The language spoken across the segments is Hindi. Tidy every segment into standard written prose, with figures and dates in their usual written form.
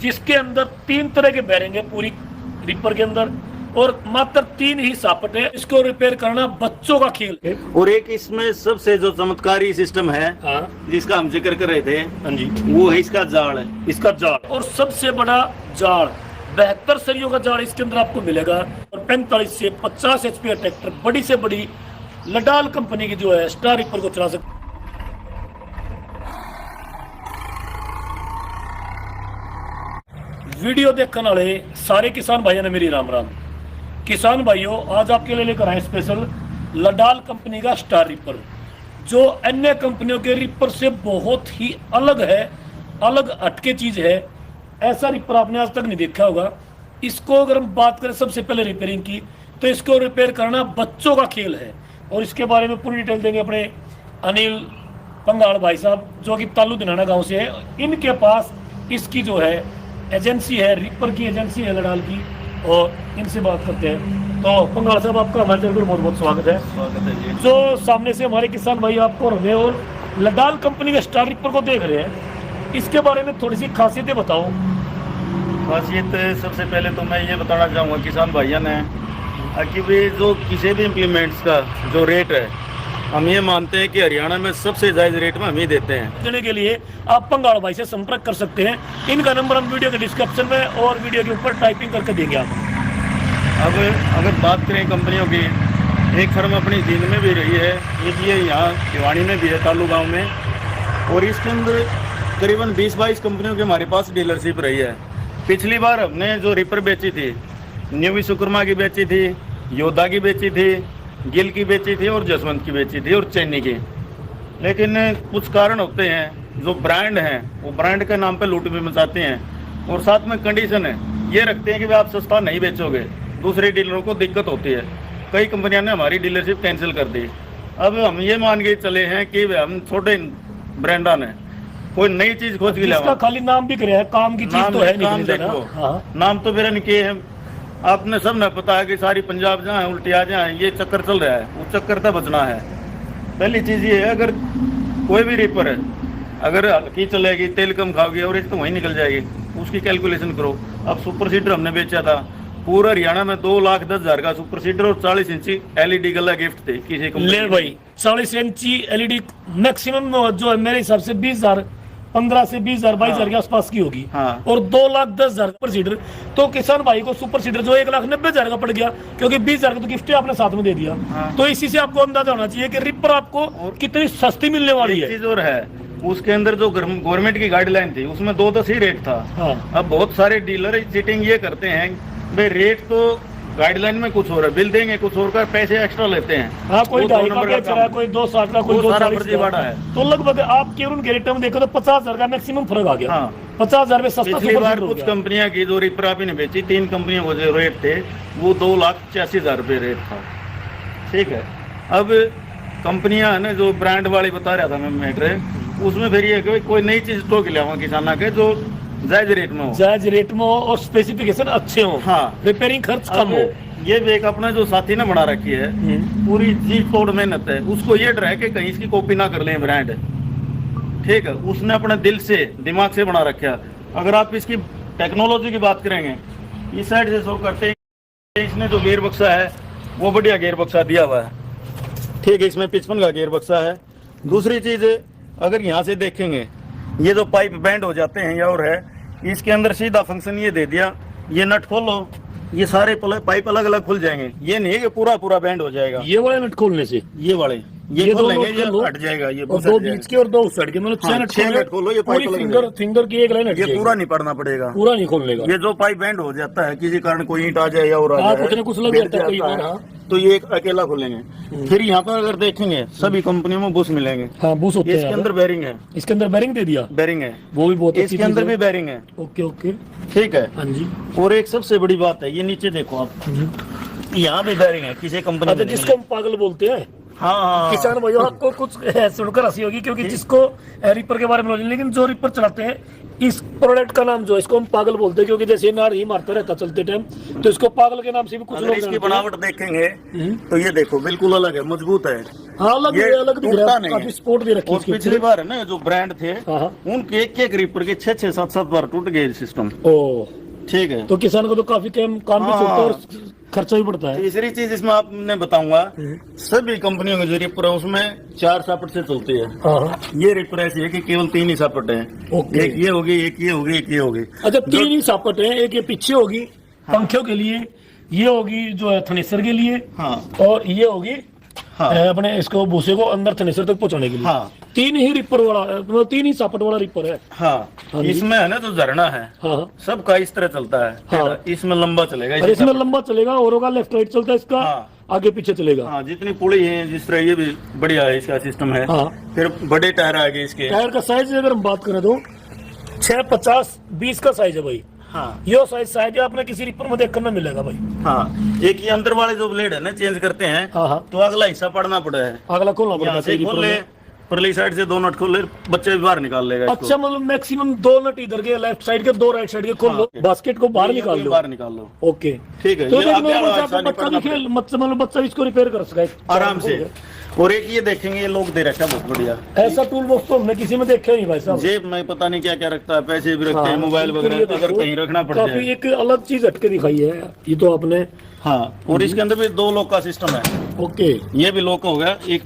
जिसके अंदर 3 तरह के बेरिंग है पूरी रिपर के अंदर, और मात्र 3 ही सापट है। इसको रिपेयर करना बच्चों का खेल है। और एक इसमें सबसे जो चमत्कारी सिस्टम है, हाँ जिसका हम जिक्र कर रहे थे, हाँ जी, वो है इसका जाल है। इसका जाल, और सबसे बड़ा जाल 72 सरियों का जाल इसके अंदर आपको मिलेगा, और 45 से 50 HP का ट्रैक्टर बड़ी से बड़ी लडाल कंपनी की जो है स्टार रिपर को चला सकते। वीडियो देखने वाले सारे किसान भाइयों ने मेरी राम राम। किसान भाइयों, आज आपके लिए लेकर आए स्पेशल लडाल कंपनी का स्टार रिपर, जो अन्य कंपनियों के रिपर से बहुत ही अलग है, अलग हटके चीज है। ऐसा रिपर आपने आज तक नहीं देखा होगा। इसको अगर हम बात करें सबसे पहले रिपेयरिंग की, तो इसको रिपेयर करना बच्चों का खेल है, और इसके बारे में पूरी डिटेल देंगे अपने अनिल पंगाल भाई साहब, जो कि तालू दिनाना गांव से है। इनके पास इसकी जो है एजेंसी है, रिपर की एजेंसी है लडाल की, और इनसे बात करते हैं। तो पंगाल साहब, आपका हमारे चैनल पर बहुत बहुत स्वागत है। स्वागत है जी। जो सामने से हमारे किसान भाई आपको रहे और लडाल कंपनी के स्टार रिपर को देख रहे हैं, इसके बारे में थोड़ी सी खासियतें बताओ। खासियत सबसे पहले तो मैं ये बताना चाहूँगा किसान भाइयों ने कि भी जो किसी भी इम्प्लीमेंट्स का जो रेट है, हम ये मानते हैं कि हरियाणा में सबसे जायज़ रेट में हम ही देते हैं। देने के लिए आप पंगाल भाई से संपर्क कर सकते हैं। इनका नंबर हम वीडियो के डिस्क्रिप्शन में और वीडियो के ऊपर टाइपिंग करके देंगे आप। अब अगर बात करें कंपनियों की, एक फर्म अपनी जींद में भी रही है, एक ये यहाँ भिवानी में भी है तालू गाँव में, और इसके अंदर करीबन 20-22 कंपनियों की हमारे पास डीलरशिप रही है। पिछली बार हमने जो रिपर बेची थी, न्यू विश्वकर्मा की बेची थी, योद्धा की बेची थी, गिल की बेची थी, और जसवंत की बेची थी, और चैनी की। लेकिन कुछ कारण होते हैं, जो ब्रांड हैं वो ब्रांड के नाम पे लूट भी मचाते हैं, और साथ में कंडीशन है ये रखते हैं कि भाई आप सस्ता नहीं बेचोगे, दूसरे डीलरों को दिक्कत होती है। कई कंपनियों ने हमारी डीलरशिप कैंसिल कर दी। अब हम ये मान के चले हैं कि हम छोटे ब्रांडा ने कोई नई चीज खोज के इसका खाली नाम भी करे है, काम की चीज तो है नहीं। नाम देखो, नाम तो मेरा नहीं है। आपने सब ने पता है कि सारी पंजाब जहाँ है उल्टी आ जाए, ये चक्कर चल रहा है, उस चक्कर से बचना है। पहली चीज ये है, अगर कोई भी रिपर है, अगर हल्की चलेगी, तेल कम खाओगी, एवरेज तो वहीं निकल जाएगी, उसकी कैलकुलेशन करो। अब सुपर सीडर हमने बेचा था, पूरा हरियाणा में 2,10,000 का सुपर सीडर और 40 इंची LED गला गिफ्ट थे किसी को। ले भाई, 40 इंची LED मैक्सिमम जो है मेरे हिसाब से 20,000, 15 से 20,000, 22,000 के आसपास की होगी। हाँ। और 2,10,000 सुपर सीडर, तो किसान भाई को सुपर सीडर जो 1,90,000 का पड़ गया, क्योंकि 20,000 का तो गिफ्ट आपने साथ में दे दिया। हाँ। तो इसी से आपको अंदाजा होना चाहिए कि रिपर आपको कितनी सस्ती मिलने वाली है। चीज और है, उसके अंदर जो गवर्नमेंट की गाइडलाइन थी उसमें 2-10 ही रेट था। हाँ। अब बहुत सारे डीलर चीटिंग ये करते हैं, भाई रेट तो गाइडलाइन में कुछ हो रहा है, बिल देंगे कुछ और का, पैसे एक्स्ट्रा लेते हैं। हाँ, कोई वो 2.5 दो का नंबर बेच रहा है, कोई 2.60 का, कोई 2.40 बड़ा है। तो लगभग आपके उनके रेट में देखो तो 50,000 का मैक्सिमम फर्क आ गया। हाँ। 50,000 में सस्ता पिछली सुपर बार सीडर हो कुछ गया। कंपनियां की जो रिपर आपने बेची, 3 कंपनियों को जो रेट थे वो 2,85,000 रुपये रेट था। ठीक है। अब कंपनियां है ना, जो ब्रांड वाली बता रहा था मैं मैटर, उसमें फिर ये कि कोई नई चीज तो खिलावा किसाना के जो जायज रेट में हो, जायज रेट में हो और स्पेसिफिकेशन अच्छे हो। हाँ। रिपेयरिंग खर्च कम हो। ये भी एक अपना जो साथी ने बना रखी है, पूरी जी तोड़ मेहनत है, उसको ये डर है कि कहीं इसकी कॉपी ना कर लें ब्रांड। ठीक है, उसने अपने दिल से दिमाग से बना रखा। अगर आप इसकी टेक्नोलॉजी की बात करेंगे, इस साइड से शो करते हैं, इसने जो गियर बक्सा है वो बढ़िया गियर बक्सा दिया हुआ है। ठीक है, इसमें 55 का गियर बक्सा है। दूसरी चीज, अगर यहाँ से देखेंगे, ये जो पाइप बैंड हो जाते हैं या और है, इसके अंदर सीधा फंक्शन ये दे दिया, ये नट खोलो, ये सारे पाइप अलग अलग खुल जाएंगे। ये नहीं है कि पूरा बैंड हो जाएगा। ये वाले नट खोलने से, ये वाले ये खोलेंगे, ये हट जाएगा, ये और 2 बीच के और 2 उस साइड के, मतलब 6 नट खोलो, ये पाइप फिंगर की एक लाइन हट ये जाएगी। पूरा नहीं पड़ना पड़ेगा, पूरा नहीं खोलने का। ये जो पाइप बैंड हो जाता है, किसी कारण कोई ईंट आ जाए या और आ जाए, कुछ ना कुछ लग गिर जाता है कई बार। है, हाँ। तो ये एक अकेला खोलेंगे। फिर यहाँ पर अगर देखेंगे, सभी कंपनियों में बुश मिलेंगे। हाँ, बूस होते हैं। इसके अंदर बेरिंग है, इसके अंदर बेरिंग दे दिया, बेरिंग है, वो भी बहुत अच्छी इसके अंदर भी बेरिंग है। ओके ओके, ठीक है। हाँ जी। और एक सबसे बड़ी बात है, ये नीचे देखो आप, यहाँ भी बेरिंग है, किसी कंपनी अच्छा, जिसको हम पागल बोलते हैं, हाँ किसान भाइयों आपको कुछ सुनकर हंसी होगी, क्योंकि जिसको रिपर के बारे में नॉलेज, लेकिन जो रिपर चलाते हैं इस प्रोडक्ट का नाम जो है, इसको हम पागल बोलते हैं, क्योंकि जैसे नार ही मारता रहता चलते टाइम, तो इसको पागल के नाम से भी कुछ अगर लोग इसकी जानते हैं। बनावट देखेंगे तो ये देखो बिल्कुल अलग है, मजबूत है। हाँ अलग ये अलग दिख रहा टूटता है, नहीं काफी है। स्पोर्ट दे रखी है और इसके पिछली पीछे। बार है ना जो ब्रांड थे हाँ उनके एक रिपर के 6-6, 7-7 बार टूट गए सिस्टम। ओ, ठीक है। तो किसान को तो काफी काम भी हाँ। छोड़ता है और खर्चा भी बढ़ता है। तीसरी चीज इसमें आपने बताऊंगा, सभी कंपनियों के जो रिपर है उसमें 4 सापट से चलती है। हाँ ये रिपर ऐसी है कि केवल 3 ही सापट है। ओके। एक ये होगी, एक ये होगी, एक ये होगी। अच्छा 3 ही सापट है, एक ये पीछे होगी पंखों के लिए, ये होगी जो है थ्रेसर के लिए, हाँ और ये होगी हाँ अपने इसको भूसे को अंदर थ्रेसर तक पहुंचाने के लिए। हाँ 3 ही रिपर वाला, मतलब 3 ही सापट वाला रिपर है। हाँ। हाँ जी। इसमें है ना जो झरना है हाँ सबका इस तरह चलता है। हाँ। इसमें लंबा चलेगा, और इसमें लंबा चलेगा, और होगा लेफ्ट राइट चलता है इसका, हाँ। आगे पीछे चलेगा। हाँ जितनी पुड़ी है जिस तरह ये भी बढ़िया है, इसका सिस्टम है। हाँ। फिर बड़े टायर आगे इसके। टायर का साइज अगर हम बात करें तो 650-20 का साइज है भाई। हाँ यो साइज है आपने किसी रिपर में देखकर ना मिलेगा भाई। हाँ। एक ये अंदर वाले जो ब्लेड है ना चेंज करते हैं हाँ हाँ, तो अगला हिस्सा पड़ना पड़ा है। अगला खोलना पड़ेगा यहाँ से रिपर खोल ले, में। परली साइड से 2 नट खोल ले, बच्चे भी बाहर निकाल लेगा इसको। अच्छा मतलब मैक्सिमम 2 नट इधर के लेफ्ट साइड के, 2 राइट साइड के खोल लो, हाँ। बास्केट को बाहर निकाल लो। बाहर निकाल लो। ओके ठीक है। तो ये देख आगे मेरे को वाला आपका हिस्सा बच्चा भी निकालना खेल मतलब बच्चा इसको रिपेयर कर सका है आराम से। और एक ये देखेंगे, ये लोग दे रखा है बहुत बढ़िया। ऐसा टूल बॉक्स तो हमने किसी में देखा नहीं भाई साहब। जेब में पता नहीं क्या क्या रखता है, पैसे भी रखते हैं, हाँ, मोबाइल बिल्कुल ये वगैरह अगर देखो, कहीं रखना पड़ काफी जाए। एक अलग चीज हटके दिखाई है ये तो आपने। हाँ। और इसके अंदर भी 2 लॉक का सिस्टम है। ओके। ये भी लॉक हो गया, एक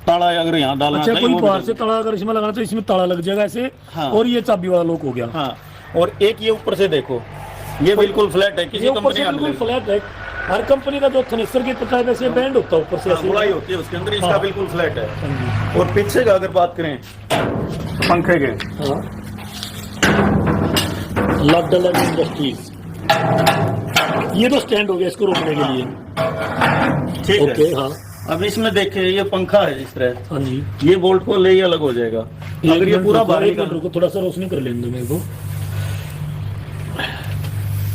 ताला अगर यहाँ डालना अच्छा चाहिए कोई वो भी बाहर डाल- से ताला अगर इसमें लगाना तो इसमें ताला लग जाएगा ऐसे। हाँ। और ये चाबी वाला लॉक हो गया। हाँ। और एक ये ऊपर से देखो, ये बिल्कुल फ्लैट है, किसी ये ऊपर कंपनी से का बिल्कुल नहीं। फ्लैट है। हर कंपनी का जो थ्रेसर की पता है वैसे बैंड होता है ऊपर से ऐसे। गुड़ाई होती है उसके अंदर, इसका हाँ। बिल्कुल फ्लैट है। हाँ जी। और पीछे का अगर बात करें पंखे के, हाँ। लड्डा इंडस्ट्रीज, ये तो स्टैंड हो गया इसको रोकने के लिए। ठीक ओके है। हाँ अब इसमें देखिए ये पंखा है इस तरह, हाँ जी। ये बोल्ट को ले ही अलग हो जाएगा। अगर ये पूरा बाहर एक निकल, मिनट रुको, थोड़ा सा रोशनी कर लेने दो मेरे को।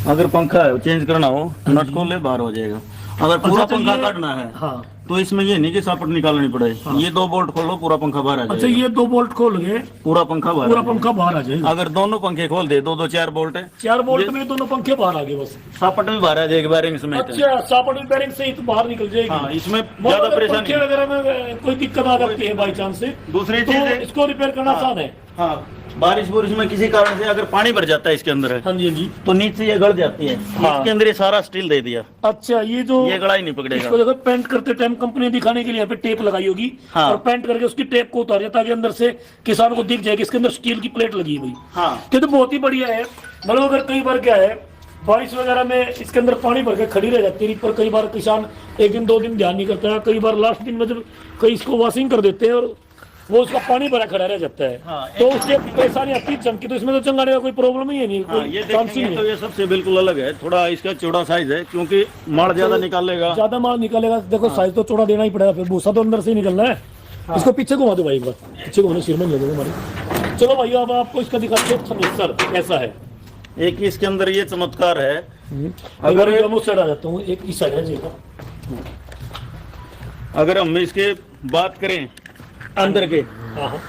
अगर पंखा है चेंज करना हो नट खोल ले बाहर हो जाएगा। अगर पूरा अच्छा, तो पंखा ये- काटना है हाँ तो इसमें ये नहीं कि सापट निकालनी पड़े। ये 2 बोल्ट खोलो पूरा पंखा बाहर आ अच्छा, जाएगा। ये 2 बोल्ट खोल गए, पूरा पंखा बाहर पूरा आ जाएगा। पंखा बाहर आ जाएगा। अगर दोनों पंखे खोल दे, 2-2 4 बोल्ट है, 4 बोल्ट में दोनों पंखे बाहर आ गए बस। सापट भी बाहर आ जाएगी वायरिंग समेत। अच्छा सापट बेरिंग से ही तो बाहर निकल जाएगी। हाँ इसमें मतलब ज्यादा अगर परेशानी पंखे वगैरह में कोई दिक्कत आ जाती है बाई चांस से, दूसरी तो चीज है, इसको रिपेयर करना आसान है। हाँ बारिश बुरिश में किसी कारण से अगर पानी भर जाता है इसके अंदर है हाँ जी हाँ जी। तो नीचे ये गड़ जाती है। हाँ। इसके अंदर ये सारा स्टील दे दिया, अच्छा ये जो ये गड़ाई नहीं पकड़ेगा। इसको देखो पेंट करते टाइम कंपनी ने दिखाने के लिए यहाँ पे टेप लगाई होगी। हाँ। और पेंट करके उसकी टेप को उतार दिया ताकि अंदर से किसान को दिख जाए कि इसके अंदर स्टील की प्लेट लगी है भाई। हाँ ये तो बहुत ही बढ़िया है। मतलब अगर कई बार क्या है बारिश वगैरह में इसके अंदर पानी भर के खड़ी रह जाती है, पर कई बार किसान 1 दिन 2 दिन ध्यान नहीं करता है, कई बार लास्ट दिन में जब कई इसको वॉशिंग कर देते हैं और वो उसका पानी भरा खड़ा रह जाता है। हाँ, तो उससे परेशानी आती है चमकी, तो इसमें तो चंगाने का कोई प्रॉब्लम ही है नहीं, हाँ, ये कोई चांस ही देखेंगे तो नहीं। ये सबसे बिल्कुल अलग है। थोड़ा इसका चौड़ा साइज है क्योंकि माड़ ज्यादा निकालेगा। ज्यादा माल निकलेगा, देखो साइज तो चौड़ा देना ही पड़ेगा, फिर भूसा तो अंदर से ही निकलना है। इसको पीछे घुमा दो भाई, एक बार पीछे घुमाने सिर में लगेगा हमारे। चलो भाई अब आपको इसका दिखाते हैं थ्रेसर कैसा है। एक इसके अंदर ये चमत्कार है, अगर मैं उस साइड आ जाता हूँ, एक इस साइड है जी का। अगर हम इसके बात करें अंदर के, हाँ हाँ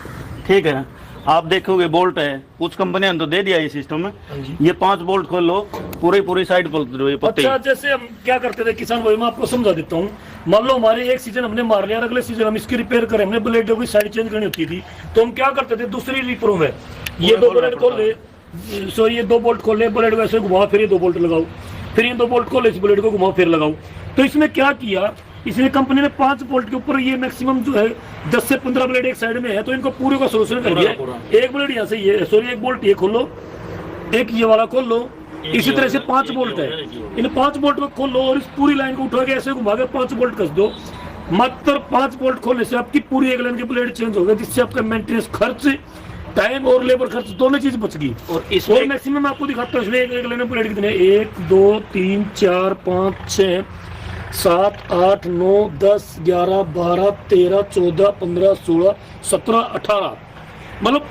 ठीक है, आप देखोगे बोल्ट है, कुछ कंपनियां ने तो दे दिया ये सिस्टम में। ये 5 बोल्ट खोल लो, पूरी साइड खोल दो ये पत्ती। अच्छा जैसे हम क्या करते थे किसान भाई, मैं आपको समझा देता हूँ। मान लो हमारे एक सीजन हमने मार लिया, अगले सीजन हम इसकी रिपेयर करें, हमने ब्लेड की साइड चेंज करनी होती थी, तो हम क्या करते थे दूसरी रिपरों में ये 2 ब्लेड खोल ले, सॉरी ये 2 बोल्ट खोल ले, ब्लेड को ऐसे घुमाओ, फिर ये 2 बोल्ट लगाओ, फिर ये 2 बोल्ट खोल ले, इस ब्लेड को घुमाओ फिर लगाओ। तो इसमें क्या किया, इसने कंपनी ने 5 बोल्ट के ऊपर ये मैक्सिमम जो है 10 से 15 ब्लेड एक साइड में है, तो इनको पूरे का सोल्यूशन कर दिया। एक ब्लेड यहाँ से ये, सॉरी एक बोल्ट ये खोल लो, एक ये वाला खोल लो, इसी तरह से 5 बोल्ट है, इन 5 बोल्ट को खोल लो और इस पूरी लाइन को उठा के ऐसे घुमा के 5 बोल्ट कस दो। मात्र 5 बोल्ट खोलने से आपकी पूरी एक लाइन की ब्लेड चेंज हो गई, जिससे आपका मेंटेनेंस खर्च, टाइम और लेबर खर्च दोनों चीज बच गई। और इसमें मैक्सिमम आपको दिखाता हूँ, इसमें एक लाइन ब्लेड कितने, 1 2 3 4 5 6 7 8 9 10 11 12 13 14 15 16 17 18, मतलब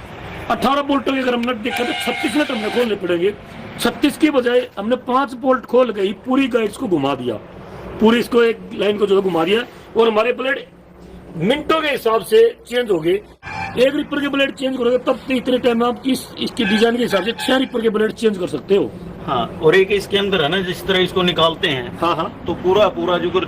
18 बोल्टों के अगर हमने देखा तो 36 मिनट हमने खोलने पड़ेंगे। 36 की बजाय हमने 5 बोल्ट खोल गई, पूरी गाइड्स को घुमा दिया, पूरी इसको एक लाइन को जो है घुमा दिया, और हमारे ब्लेड मिनटों के हिसाब से चेंज हो गए। एक रिपर के ब्लेड चेंज करोगे तब तो इतने टाइम में आप इसके डिजाइन के हिसाब से 6 रिपर के ब्लेड चेंज कर सकते हो। हाँ, और एक इसके अंदर है ना, जिस तरह इसको निकालते हैं, हाँ हाँ, तो पूरा जो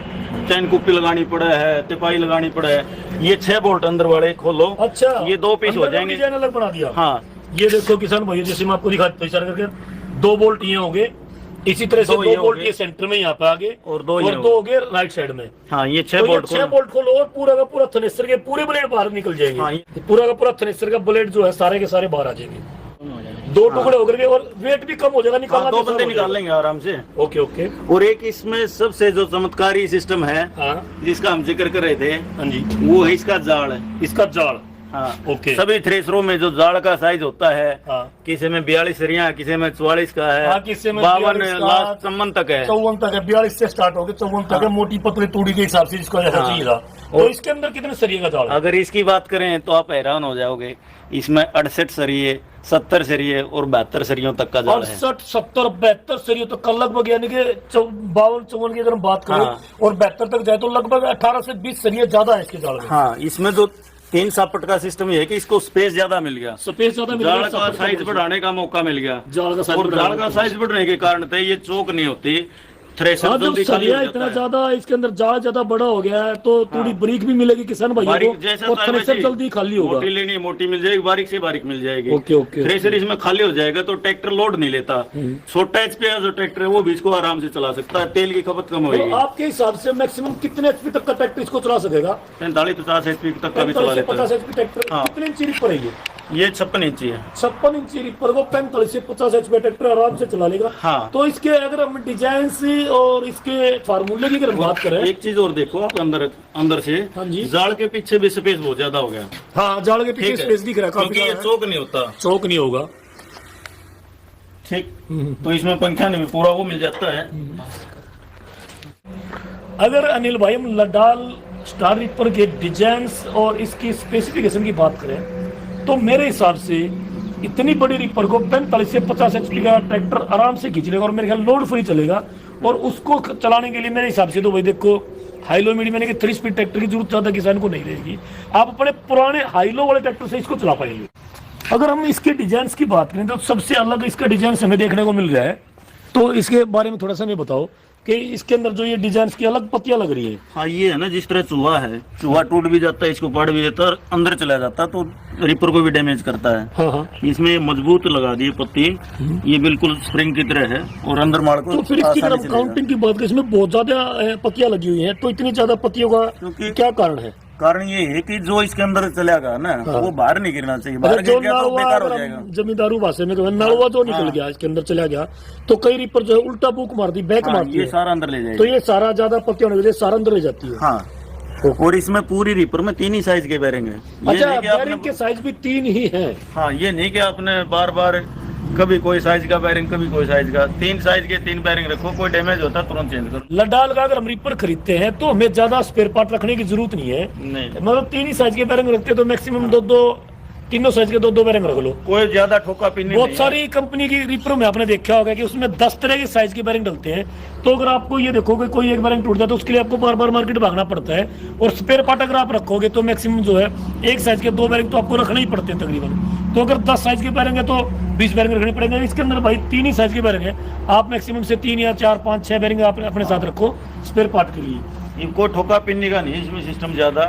चैन कुप्पी लगानी पड़ा है, तिपाही लगानी पड़ा है। ये 6 बोल्ट अंदर वाले खोलो, अच्छा, ये 2 पीस हो जाएंगे। डिजाइन अलग बना दिया। हाँ, ये देखो किसान भाई, जैसे मैं आपको दिखाता हूँ इशारा करके, 2 बोल्ट ये होंगे, इसी तरह से 2 बोल्ट ये सेंटर में यहाँ पे आगे, और 2 हो गए राइट साइड में। हाँ, ये 6 तो बोल्ट 6 बोल्ट खोलो और पूरा का पूरा थ्रेसर के पूरे ब्लेड बाहर निकल जाएंगे। हाँ, पूरा का पूरा थ्रेसर का ब्लेड जो है सारे के सारे बाहर आ जाएंगे। 2 टुकड़े होकर के, और वेट भी कम हो जाएगा, निकालना 2 बंदे निकाल लेंगे आराम से। Okay okay. और एक इसमें सबसे जो चमत्कारी सिस्टम है, हाँ जिसका हम जिक्र कर रहे थे, हाँ जी, वो है इसका जाल। इसका जाल। हाँ, ओके। सभी थ्रेसरों में जो जाल का साइज होता है, हाँ, किसी में 42 सरिया, किसी में 44 का है, हाँ, किसी में 52 42 का, लास्ट 54 तक है, 54 तक है, 42 से स्टार्ट हो गए 54 तक है, मोटी पतली तूड़ी के हिसाब से जिसको जैसा चाहिए था। तो इसके अंदर कितने सरिये का जाल है? अगर इसकी बात करें तो आप हैरान हो जाओगे। इसमें 68 सरिये, 70 सरिये और 72 सरियों तक का जाल है। 68, 70, 72 सरियों तक का लगभग, यानी कि 52, 54 की अगर हम बात करें, हाँ। और 72 तक जाए तो लगभग 18 से 20 सरिये ज्यादा है इसके जाल में। हाँ, इसमें जो 3 सापट का सिस्टम ये है कि इसको स्पेस ज्यादा मिल गया, स्पेस ज्यादा मिल जाल गया, का साइज बढ़ाने का मौका मिल गया। जाल का साइज और जाल का साइज बढ़ने के कारण से ये चौक नहीं होती, थ्रेशर हाँ, जब जल्दी खाली सरिया हो इतना जाता है। ज्यादा इसके अंदर जाल ज्यादा बड़ा हो गया है तो थोड़ी बारीक भी मिलेगी किसान भाइयों बारीक को, जैसा और था थ्रेसर वैसे ही। जल्दी खाली होगा। मोटी लेनी है, मोटी मिल जाएगी, बारीक से बारीक मिल जाएगी। Okay okay. थ्रेसर इसमें खाली हो जाएगा तो ट्रैक्टर लोड नहीं लेता। छोटा एचपी का जो ट्रैक्टर है वो भी इसको आराम से चला सकता है, तेल की खपत कम तो होगी। आपके हिसाब से मैक्सिमम कितने एचपी तक का ट्रैक्टर इसको चला सकेगा? 45-50 एचपी तक का भी चला 45 से लेता 50 है। HP tractor. हाँ। कितने इंची रिपर है ये? ये 56 इंची है। 56 इंची रिपर को 45 से 50 एचपी ट्रैक्टर आराम से चला लेगा। हाँ। तो इसके अगर हम डिजाइन से और इसके फार्मूले की अगर हम बात करें, एक चीज और देखो आप, अंदर से हाँ जी, जाल के पीछे भी स्पेस बहुत ज्यादा हो गया। हाँ, जाल के पीछे ठीक है। स्पेस दिख रहा है, क्योंकि काफी ये ज्यादा है। चौक नहीं होता। चौक नहीं होगा। ठीक, तो इसमें पंखा नहीं, पूरा वो मिल जाता है। अगर अनिल भाई हम लडाल स्टार रिपर के डिजाइन और इसकी स्पेसिफिकेशन की बात करें तो मेरे हिसाब से इतनी बड़ी रिपर को 45 से 50 एचपी का ट्रैक्टर आराम से खींच लेगा और मेरे ख्याल लोड फ्री चलेगा। और उसको चलाने के लिए मेरे हिसाब से तो भाई देखो, हाईलो मीडियम यानी कि 3 स्पीड ट्रैक्टर की जरूरत ज्यादा किसान को नहीं रहेगी। आप अपने पुराने हाईलो वाले ट्रैक्टर से इसको चला पाएंगे। अगर हम इसके डिजाइन की बात करें तो सबसे अलग इसका डिजाइन हमें देखने को मिल रहा है, तो इसके बारे में थोड़ा सा हमें बताओ कि इसके अंदर जो ये डिजाइन की अलग पत्तियां लग रही है। हाँ, ये है ना, जिस तरह चूहा है, चूहा टूट भी जाता है, इसको पाड़ भी देता है और अंदर चला जाता है तो रिपर को भी डैमेज करता है। हाँ हाँ। इसमें मजबूत लगा दी पत्ती, ये बिल्कुल स्प्रिंग की तरह है और अंदर मार को तो फिर इसकी अगर आसानी हम से काउंटिंग की बात करें, इसमें बहुत ज्यादा पत्तियां लगी हुई हैं, तो इतनी ज्यादा पत्तियों का क्योंकि क्या कारण है? कारण ये है कि जो इसके अंदर चलेगा ना, हाँ। वो बाहर नहीं गिरना चाहिए। बाहर अगर जो गिर गया तो नलवा, बेकार हो अगर जाएगा। हम जमींदारू भाषा में कहें, नलवा जो निकल गया इसके अंदर चला गया तो कई रिपर जो है उल्टा बुक मारती, बैक हाँ, मारती ये है, सारा अंदर ले तो जाएगा। ये सारा ज्यादा पत्तियां होने की वजह से सारा अंदर ले जाती है। हाँ, और इसमें पूरी रिपर में 3 ही साइज के बैरिंग है। ये अच्छा, नहीं कि बैरिंग आपने, के साइज भी 3 ही हैं। हाँ, ये नहीं कि आपने बार बार कभी कोई साइज का बैरिंग, कभी कोई साइज का, 3 साइज के 3 बैरिंग रखो, कोई डैमेज होता है तुरंत चेंज करो। लडाल का अगर हम रिपर खरीदते हैं तो हमें ज्यादा स्पेयर पार्ट रखने की जरूरत नहीं है। नहीं, मतलब 3 ही साइज के बैरिंग रखते हैं तो मैक्सिमम तीनों साइज के 2 बैरिंग रख लो। कोई ज्यादा ठोका पीनी बहुत नहीं है। सारी कंपनी की रिपरों में आपने देखा होगा कि उसमें 10 तरह के साइज के बैरिंग डलते हैं। तो अगर आपको ये देखोगे कोई एक बैरिंग टूट जाए तो उसके लिए आपको बार बार मार्केट भागना पड़ता है। और स्पेयर पार्ट अगर आप रखोगे तो मैक्सिमम जो है एक साइज के 2 बैरिंग तो आपको रखना ही पड़ते हैं तकरीबन। तो अगर 10 साइज के बैरिंग है तो 20 बैरिंग रखने पड़ेंगे। इसके अंदर भाई 3 ही साइज के बैरिंग है, आप मैक्सिमम से 3 या 4, 5, 6 बैरिंग आप अपने साथ रखो स्पेयर पार्ट के लिए। इनको ठोका पिन्नी का नहीं, इसमें सिस्टम ज्यादा,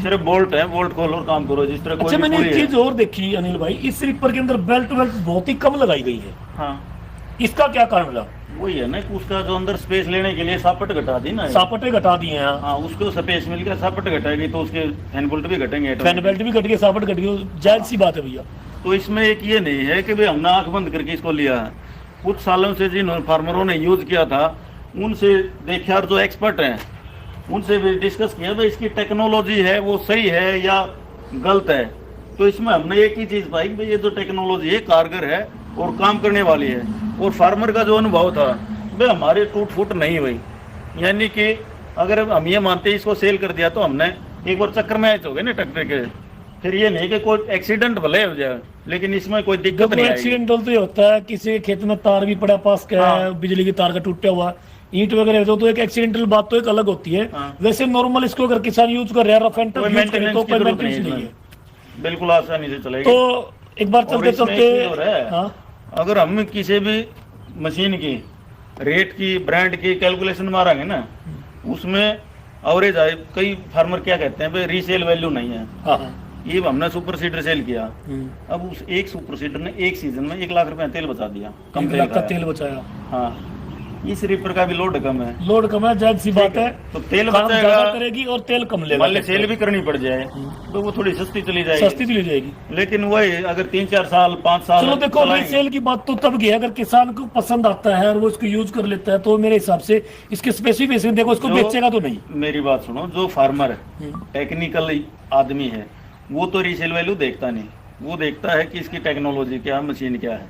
सिर्फ बोल्ट है, बोल्ट खोलो और काम करो। जिस तरह अच्छा, कोई भी मैंने पुली एक है। चीज और देखी अनिल भाई, इस रिपर के अंदर बेल्ट बहुत ही कम लगाई गई है, हाँ, इसका क्या कारण लगा? वही है ना कि उसका जो अंदर स्पेस लेने के लिए सापट घटा दी ना, सापटे घटा दिए हैं। हाँ, उसको स्पेस मिल गया, सापट घटाएगी तो उसके हैंड बोल्ट भी घटेंगे। फैन बेल्ट भी घट गया, सापट घट गई, जायज सी बात है भैया। तो इसमें एक ये नहीं है कि भाई हमने आंख बंद करके इसको लिया है। कुछ सालों से जिन फार्मरों ने यूज किया था उनसे देखा, और जो एक्सपर्ट हैं उनसे भी डिस्कस किया भाई इसकी टेक्नोलॉजी है वो सही है या गलत है। तो इसमें हमने एक ही चीज पाई, भाई ये जो टेक्नोलॉजी है कारगर है और काम करने वाली है। और फार्मर का जो अनुभव था, भाई हमारे टूट फूट नहीं हुई, यानी कि अगर हम ये मानते इसको सेल कर दिया तो हमने एक बार चक्कर में हो गए ना ट्रैक्टर के, फिर ये नहीं कि कोई एक्सीडेंट भले हो जाए, लेकिन इसमें कोई दिक्कत नहीं आएगी। एक्सीडेंट तो ये होता है, किसी के खेत में तार भी पड़ा पास का है, हाँ। बिजली की तार का टूटा हुआ, ईंट वगैरह तो एक एक्सीडेंटल बात तो एक अलग होती है। हाँ। वैसे नॉर्मल इसको अगर किसान यूज कर रहा है रफ एंड टफ कोई यूज करे मेंटेनेंस तो की कोई जरूरत मेंटेनेंस नहीं नहीं है, है। बिल्कुल आसानी से चलेगी। तो एक बार और चलते इसमें चलते एक चीज और है, हाँ अगर हम किसी भी मशीन की रेट की ब्रांड की कैलकुलेशन मारेंगे ना, उसमें एवरेज आए, कई फार्मर क्या कहते हैं भाई रीसेल वैल्यू नहीं है। हाँ हाँ। ये हमने सुपर सीडर सेल किया, अब उस एक सुपर सीडर ने एक सीजन में 1 लाख रुपए तेल बचा दिया, कम 1 लाख का आया। तेल बचाया। हाँ, इस रीपर का भी लोड कम है, लोड कम है, जायज सी बात है। तो तेल काम बचाएगा, ज्यादा करेगी और तेल कम लेगा। मान ले सेल भी करनी पड़ जाए तो वो थोड़ी सस्ती चली जाएगी, सस्ती चली जाएगी। लेकिन वही अगर 3-4 साल 5 साल चलो देखो चलाएंगे, रीसेल की बात तो तब की है अगर किसान को पसंद आता है और वो इसको यूज कर लेता है, तो मेरे हिसाब से इसके स्पेसिफिकेशन देखो, इसको जो- बेचेगा तो नहीं। मेरी बात सुनो, जो फार्मर है टेक्निकल आदमी है, वो तो रीसेल वैल्यू देखता नहीं, वो देखता है कि इसकी टेक्नोलॉजी क्या है, मशीन क्या है।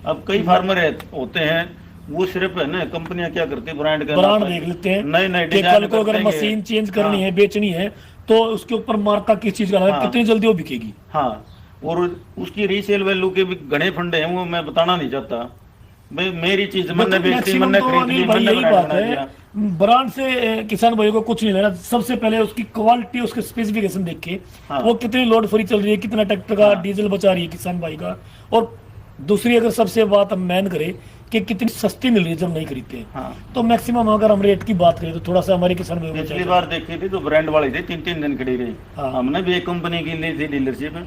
अब कई फार्मर होते हैं वो सिर्फ है ना, कंपनियां क्या करती है ब्रांड का ब्रांड नाम देख लेते हैं नए नए कि डिजाइन कल को अगर करते हैं। मशीन चेंज करनी हाँ, है, बेचनी है, तो उसके ऊपर मार्का किस चीज का लगा, हाँ। कितनी जल्दी वो बिकेगी। हाँ, और उसकी रीसेल वैल्यू के भी घने फंडे हैं, वो मैं बताना नहीं चाहता भाई, मेरी चीज मैंने बेची, मैक्सिमम मैंने तो खरीद अनिल ली, भाई मैंने यही ब्रांड बात बना है, दिया। ब्रांड से किसान भाइयों को कुछ नहीं लेना। सबसे पहले उसकी क्वालिटी, उसके स्पेसिफिकेशन देख के हाँ। वो कितनी लोड फ्री चल रही है, कितना ट्रैक्टर का हाँ। डीजल बचा रही है किसान भाई का, और दूसरी अगर सबसे बात हम मैन करें कि कितनी सस्ती मिल रही है जब नहीं खरीदते हैं। हाँ, तो मैक्सिमम अगर हम रेट की बात करें तो थोड़ा सा हमारे किसान भाइयों को पिछली चाहिए। बार देखी थी तो ब्रांड वाली थी, 3-3 दिन खड़ी रही। हाँ। हमने भी एक कंपनी की ली थी डीलरशिप,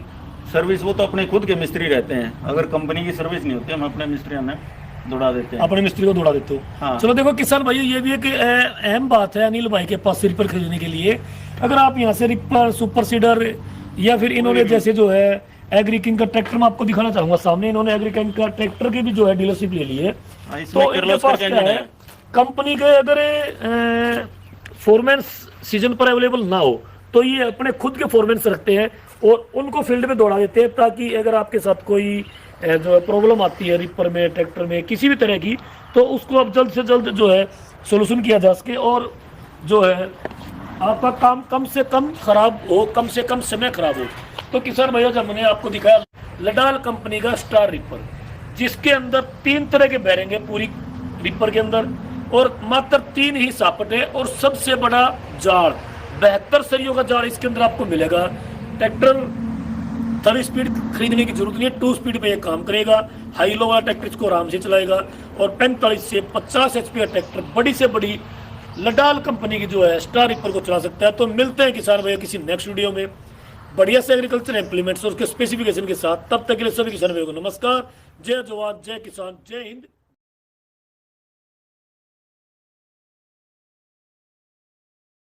सर्विस वो तो अपने खुद के मिस्त्री रहते हैं, अगर कंपनी की सर्विस नहीं होती हम अपने मिस्त्री हमें दौड़ा देते हैं। अपने मिस्त्री को दौड़ा देते हो। हाँ। चलो देखो किसान भाई, ये भी एक अहम बात है अनिल भाई के पास रिपर खरीदने के लिए। अगर आप यहाँ से रिपर, सुपर सीडर या फिर इन्होंने जैसे जो है एग्री किंग का ट्रैक्टर, मैं आपको दिखाना चाहूंगा सामने, इन्होंने एग्री किंग का ट्रैक्टर की भी जो है डीलरशिप ले ली है। हाँ, इसमें तो इनके किर्लोस्कर पास का क्या इंजन है, है। कंपनी के अगर फोरमैन सीजन पर अवेलेबल ना हो तो ये अपने खुद के फोरमैन रखते हैं और उनको फील्ड में दौड़ा देते हैं, ताकि अगर आपके साथ कोई जो प्रॉब्लम आती है रिपर में, ट्रैक्टर में, किसी भी तरह की, तो उसको अब जल्द से जल्द जो है सोल्यूशन किया जा सके और जो है आपका काम कम से कम खराब हो, कम से कम समय खराब हो। तो किसान भैया, जब मैंने आपको दिखाया लडाल कंपनी का स्टार रिपर, जिसके अंदर 3 तरह के बैरिंग है पूरी रिपर के अंदर, और मात्र 3 ही सापट है, और सबसे बड़ा जाड़ 72 सरियों का जाड़ इसके अंदर आपको मिलेगा। ट्रैक्टर 3 स्पीड खरीदने की जरूरत नहीं है, 2 स्पीड पे ये काम करेगा। हाई लो वाला ट्रैक्टर इसको आराम से चलाएगा, और 45 से 50 HP का ट्रैक्टर बड़ी से बड़ी लडाल कंपनी की जो है स्टार रिपर को चला सकता है। तो मिलते हैं किसान भैया किसी नेक्स्ट वीडियो में बढ़िया से एग्रीकल्चर इंप्लीमेंट्स और उसके स्पेसिफिकेशन के साथ। तब तक के लिए सभी किसान भैया को नमस्कार। जय जवान, जय किसान, जय हिंद।